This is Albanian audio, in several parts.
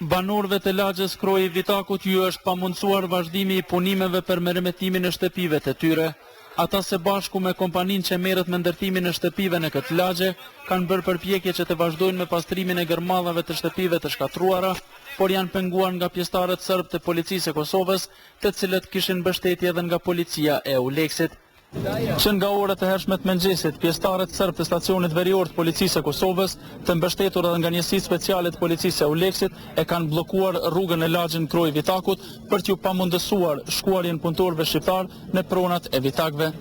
Banorëve të lagjes Kroji Vitakut ju është pamundsuar vazhdimi i punimeve për merremetimin e shtëpive të tyre. Ata së bashku me kompaninë që merret me ndërtimin e shtëpive në këtë lagje kanë bërë përpjekje që të vazhdojnë me pastrimin e gërmallave të shtëpive të shkatruara, por janë penguar nga pjesëtarët serb të policisë së Kosovës, të cilët kishin mbështetje edhe nga policia e EULEX-it. Që nga orët e hershme të mëngjesit, pjesëtarët serb të stacionit verior të policisë së Kosovës, të mbështetur edhe nga njësitë speciale të policisë së EULEX-it, e kanë bllokuar rrugën e lagjën Kroji Vitakut për t'ju pamundësuar shkuarjen punëtorëve shqiptar në pronat e Vitakëve.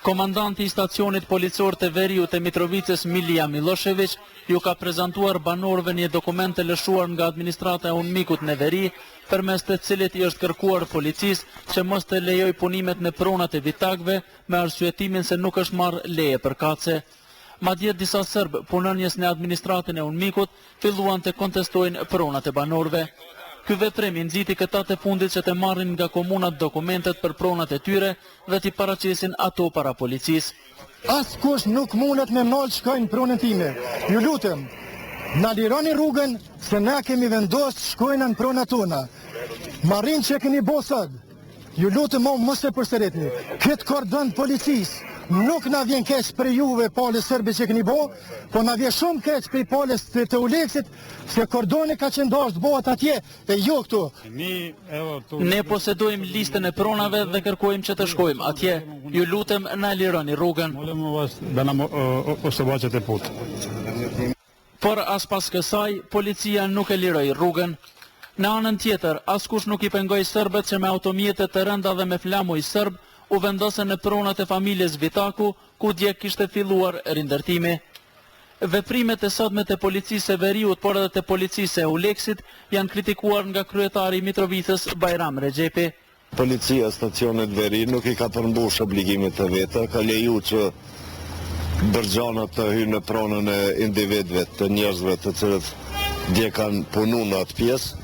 Komandanti i stacionit policor të Veriut të Mitrovicës Milija Milošević ju ka prezantuar banorëve një dokument të lëshuar nga administrata e UNMIK-ut në Veri, përmes të cilit i është kërkuar policisë që mos të lejoj punimet në pronat e Vitakëve me arsyetimin se nuk është marrë leje përkatëse. Madje disa serb punonjës në administratën e UNMIK-ut filluan të kontestojnë pronat e banorëve. Ky veprim i nxiti këta të fundit që të marrin nga komunat dokumentet për pronat e tyre dhe t'i paraqesin ato para policisë. Askush nuk mundet me mall shkojnë pronën time. Ju lutem, na lironi rrugën se na kemi vendosur shkojnë në pronat tona. Marrin që keni bosat. Ju lutem mos e përsëritni. Këtë kordon policisë nuk na vjen keq për juve palës serbe që keni bo, po na vjen shumë keq për palës të EULEX-it, se kordoni ka qenë dashur të bëhet atje e jo këtu. Ne posedojmë listën e pronave dhe kërkojmë që të shkojmë atje. Ju lutem na lironi rrugën. Por as pas kësaj, policia nuk e liroi rrugën. Në anën tjetër, askush nuk i pengoi serbët që me automjete të rënda dhe me flamuj serb u vendosën në pronat e familjes Vitaku, ku dje kishte filluar rindërtimi. Veprimet e sotme të policisë e Veriut, por edhe të policisë e EULEX-it, janë kritikuar nga kryetari i Mitrovicës Bajram Rexhepi. Policia stacionit Veri nuk i ka përmbush obligimet e veta, ka leju që bërgjanat të hynë në pronën e individëve, të njerëzve të cilët dje kanë punu në atë pjesë.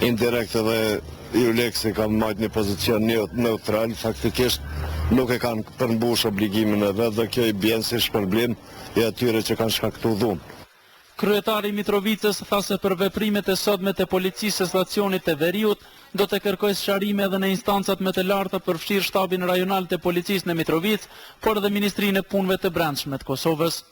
Indirekt edhe EULEX-i ka majtë një pozicion neutral, faktikisht nuk e kanë përmbush obligimin e vetë dhe kjo i bjen si shpërblim i atyre që kanë shkaktu dhunë. Kryetari Mitrovicës tha se për veprimet e sotme të policisë së stacionit të Veriut do të kërkojë sqarime edhe në instancat më të larta përfshirë shtabin rajonal të policisë në Mitrovicë, por edhe Ministrinë e Punëve të Brendshme të Kosovës.